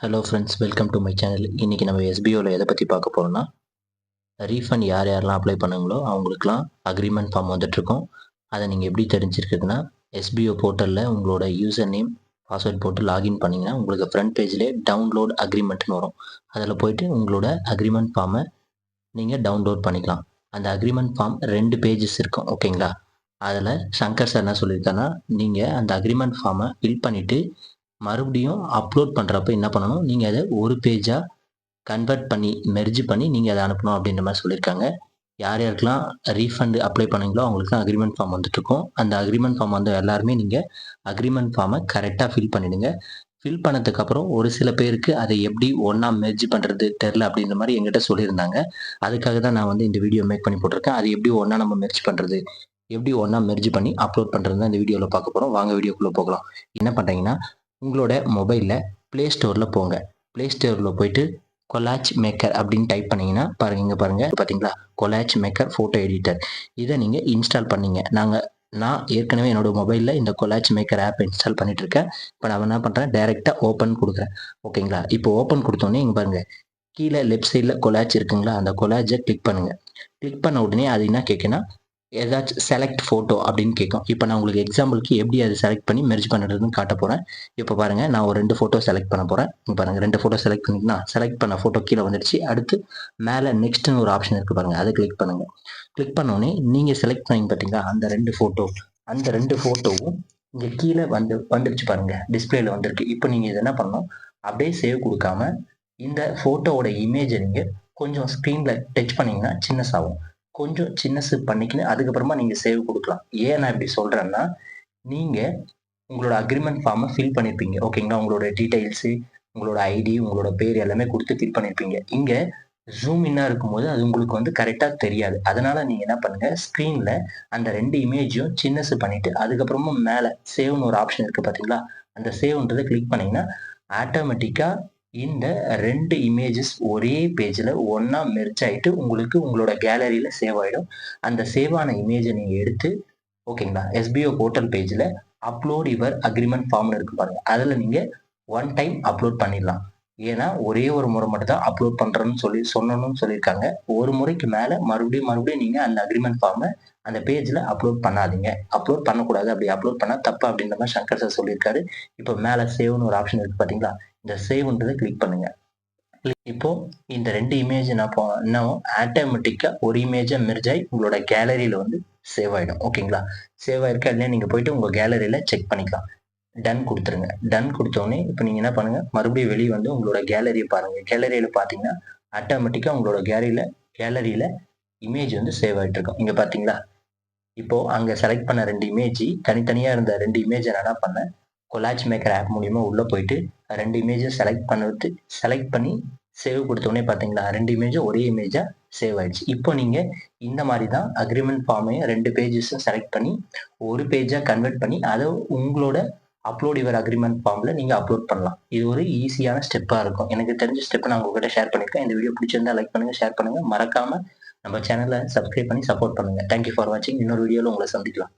Hello friends, welcome to my channel. இன்றைக்கி நம்ம எஸ்பிஓவில் எதை பற்றி பார்க்க போகிறோம்னா, ரீஃபண்ட் யார் யாரெல்லாம் அப்ளை பண்ணுங்களோ அவங்களுக்குலாம் அக்ரிமெண்ட் ஃபார்ம் வந்துட்டுருக்கும். அதை நீங்கள் எப்படி தெரிஞ்சிருக்குதுன்னா, எஸ்பிஓ போர்ட்டலில் உங்களோட யூசர் நேம் பாஸ்வேர்ட் போட்டு லாகின் பண்ணிங்கன்னா உங்களுக்கு ஃப்ரண்ட் பேஜ்லேயே டவுன்லோட் அக்ரிமெண்ட்னு வரும். அதில் போய்ட்டு உங்களோட அக்ரிமெண்ட் ஃபார்மை நீங்கள் டவுன்லோட் பண்ணிக்கலாம். அந்த அக்ரிமெண்ட் ஃபார்ம் 2 பேஜஸ் இருக்கும், ஓகேங்களா? அதில் சங்கர் சார் என்ன சொல்லியிருக்காருன்னா, நீங்கள் அந்த அக்ரிமெண்ட் ஃபார்மை ஃபில் பண்ணிவிட்டு மறுபடியும் அப்லோட் பண்ணுறப்ப என்ன பண்ணணும், நீங்கள் அதை ஒரு பேஜாக கன்வெர்ட் பண்ணி மெர்ஜ் பண்ணி நீங்கள் அதை அனுப்பணும் அப்படின்ற மாதிரி சொல்லியிருக்காங்க. யார் யாருக்கெல்லாம் ரீஃபண்ட் அப்ளை பண்ணீங்களோ அவங்களுக்குலாம் அக்ரிமெண்ட் ஃபார்ம் வந்துட்டுருக்கும். அந்த அக்ரிமெண்ட் ஃபார்ம் வந்து எல்லாருமே நீங்கள் அக்ரிமெண்ட் ஃபார்மை கரெக்டாக ஃபில் பண்ணிடுங்க. ஃபில் பண்ணதுக்கப்புறம் ஒரு சில பேருக்கு அதை எப்படி ஒன்றா மெர்ஜ் பண்ணுறது தெரில அப்படின்ற மாதிரி எங்கிட்ட சொல்லியிருந்தாங்க. அதுக்காக தான் நான் வந்து இந்த வீடியோ மேக் பண்ணி போட்டிருக்கேன். அது எப்படி ஒன்றா நம்ம மெர்ஜ் பண்ணுறது, எப்படி ஒன்றா மெர்ஜ் பண்ணி அப்லோட் பண்ணுறது தான் இந்த வீடியோவில் பார்க்க போகிறோம். வாங்க வீடியோக்குள்ளே போகலாம். என்ன பண்ணுறீங்கன்னா, உங்களோட மொபைலில் ப்ளே ஸ்டோரில் போங்க. ப்ளே ஸ்டோரில் போயிட்டு கொலாச் மேக்கர் அப்படின்னு டைப் பண்ணிங்கன்னா பாருங்கள், இங்கே பாருங்கள் பார்த்தீங்களா, கொலாச் மேக்கர் ஃபோட்டோ எடிட்டர். இதை நீங்கள் இன்ஸ்டால் பண்ணீங்க. நான் ஏற்கனவே என்னோடய மொபைலில் இந்த கொலாச் மேக்கர் ஆப் இன்ஸ்டால் பண்ணிட்டு இருக்கேன். இப்போ நான் என்ன பண்ணுறேன், டைரெக்டாக ஓப்பன் கொடுக்குறேன், ஓகேங்களா? இப்போ ஓப்பன் கொடுத்தோன்னே இங்கே பாருங்கள், கீழே லெஃப்ட் சைடில் கொலாச் இருக்குங்களா, அந்த கொலாச்சை கிளிக் பண்ணுங்கள். கிளிக் பண்ண உடனே அது என்ன கேட்குன்னா, ஏதாச்சும் செலக்ட் ஃபோட்டோ அப்படின்னு கேட்கும். இப்போ நான் உங்களுக்கு எக்ஸாம்பிளுக்கு எப்படி அதை செலக்ட் பண்ணி மெர்ஜ் பண்ணுறதுன்னு காட்ட போகிறேன். இப்போ பாருங்கள், நான் ஒரு 2 ஃபோட்டோ செலக்ட் பண்ண போகிறேன். இங்கே பாருங்கள், 2 ஃபோட்டோ செலக்ட் பண்ணிங்கன்னா செலக்ட் பண்ண ஃபோட்டோ கீழே வந்துடுச்சு. அடுத்து மேலே நெக்ஸ்ட்னு ஒரு ஆப்ஷன் இருக்குது பாருங்கள், அதை கிளிக் பண்ணுங்கள். கிளிக் பண்ணோடனே நீங்கள் செலக்ட் பண்ணி பார்த்தீங்களா அந்த 2 ஃபோட்டோ, அந்த 2 ஃபோட்டோவும் இங்கே கீழே வந்துடுச்சு பாருங்கள், டிஸ்பிளேல வந்திருக்கு. இப்போ நீங்கள் இதை என்ன பண்ணணும், அப்படியே சேவ் கொடுக்காம இந்த ஃபோட்டோவோட இமேஜை நீங்கள் கொஞ்சம் ஸ்க்ரீனில் டச் பண்ணிங்கன்னா சின்னஸாகும். கொஞ்சம் சின்னசு பண்ணிக்கின்னு அதுக்கப்புறமா நீங்கள் சேவ் கொடுக்கலாம். ஏன் நான் இப்படி சொல்கிறேன்னா, நீங்கள் உங்களோட அக்ரிமெண்ட் ஃபார்மை ஃபில் பண்ணியிருப்பீங்க, ஓகேங்களா? உங்களோட டீட்டெயில்ஸு, உங்களோட ஐடி, உங்களோட பேர் எல்லாமே கொடுத்து ஃபில் பண்ணியிருப்பீங்க. இங்கே ஜூம் இன்னாக இருக்கும்போது அது உங்களுக்கு வந்து கரெக்டாக தெரியாது. அதனால் நீங்கள் என்ன பண்ணுங்கள், ஸ்க்ரீனில் அந்த 2 இமேஜையும் சின்னசு பண்ணிவிட்டு அதுக்கப்புறமா மேலே சேவ்னு ஒரு ஆப்ஷன் இருக்குது பார்த்தீங்களா, அந்த சேவ்ன்றதை கிளிக் பண்ணிங்கன்னா ஆட்டோமேட்டிக்காக இந்த 2 இமேஜஸ் ஒரே பேஜில் ஒன்றா மெர்ஜ் ஆகிட்டு உங்களுக்கு உங்களோட கேலரியில் சேவ் ஆகிடும். அந்த சேவ் ஆன இமேஜை நீங்கள் எடுத்து, ஓகேங்களா, எஸ்பிஓ போர்ட்டல் பேஜில் அப்லோட் யுவர் அக்ரிமெண்ட் ஃபார்ம்னு இருக்கு பாருங்கள், அதில் நீங்கள் 1 டைம் அப்லோட் பண்ணிடலாம். ஏன்னா ஒரே ஒரு முறை மட்டும் தான் அப்லோட் பண்ணுறேன்னு சொல்லணும்னு சொல்லியிருக்காங்க. ஒரு முறைக்கு மேலே மறுபடியும் நீங்கள் அந்த அக்ரிமெண்ட் ஃபார்மை அந்த பேஜில் அப்லோட் பண்ணாதீங்க. அப்லோட் பண்ணக்கூடாது. அப்படி அப்லோட் பண்ணால் தப்பு அப்படின்ற மாதிரி சங்கர் சார் சொல்லியிருக்காரு. இப்போ மேலே சேவ்னு ஒரு ஆப்ஷன் இருக்குது பார்த்தீங்களா, இந்த சேவ்ன்றதை கிளிக் பண்ணுங்க. இப்போ இந்த 2 இமேஜ் என்ன ஆட்டோமேட்டிக்காக ஒரு இமேஜை மெர்ஜ் ஆகி உங்களோட கேலரியில் வந்து சேவ் ஆகிடும், ஓகேங்களா? சேவ் ஆயிருக்கா இல்லையா நீங்கள் போயிட்டு உங்கள் கேலரியில் செக் பண்ணிக்கலாம். டன் கொடுத்துருங்க. டன் கொடுத்தோடனே இப்போ நீங்கள் என்ன பண்ணுங்கள், மறுபடியும் வெளியே வந்து உங்களோட கேலரியை பாருங்கள். கேலரியில் பார்த்தீங்கன்னா ஆட்டோமேட்டிக்காக உங்களோட கேலரியில் இமேஜ் வந்து சேவ் ஆகிட்டு இருக்கும். இங்கே பார்த்தீங்களா, இப்போது அங்கே செலக்ட் பண்ண 2 இமேஜ் தனித்தனியாக இருந்த 2 இமேஜை நான் என்ன பண்ணேன், கொலாச் மேக்கர் ஆப் மூலிமா உள்ளே போயிட்டு 2 இமேஜை செலக்ட் பண்ணி சேவ் கொடுத்தோடனே பார்த்தீங்களா, 2 இமேஜும் ஒரே இமேஜாக சேவ் ஆயிடுச்சு. இப்போ நீங்கள் இந்த மாதிரி தான் அக்ரிமெண்ட் ஃபார்மையும் 2 பேஜஸும் செலக்ட் பண்ணி ஒரு பேஜாக கன்வெர்ட் பண்ணி அதை உங்களோட அப்லோட் யுவர் அக்ரிமெண்ட் ஃபார்மில் நீங்கள் அப்லோட் பண்ணலாம். இது ஒரு ஈஸியான ஸ்டெப்பாக இருக்கும். எனக்கு தெரிஞ்ச ஸ்டெப்பை நான் உங்ககிட்ட ஷேர் பண்ணியிருக்கேன். இந்த வீடியோ பிடிச்சிருந்தா லைக் பண்ணுங்கள், ஷேர் பண்ணுங்கள். மறக்காமல் நம்ம சேனலை சப்ஸ்கிரைப் பண்ணி சப்போர்ட் பண்ணுங்கள். தேங்க்யூ ஃபார் வாட்சிங். இன்னொரு வீடியோவில் உங்களை சந்திக்கலாம்.